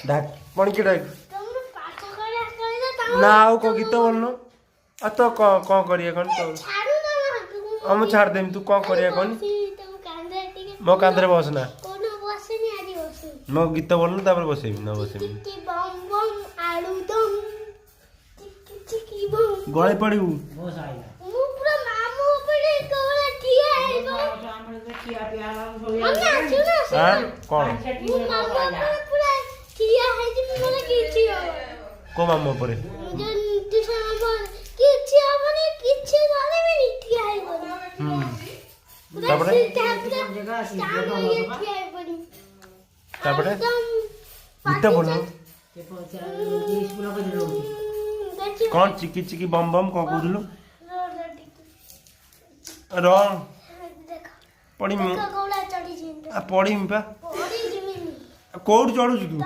डाक कौन की डाक ना आउ को गीत बोलनो आ तो कौन करिया कौन तो हम छाड़ देम तू कौन करिया कौन मो कांदरे बस ना मो गीत बोलनो तापर बसेमी ना बसेमी गळे पड़ू कौन को मामू पर गीत बोलनो कौन चिकी चिकी बम बम कौन कहलु रंग पड़ी पड़ी पा कोड चढ़ू तू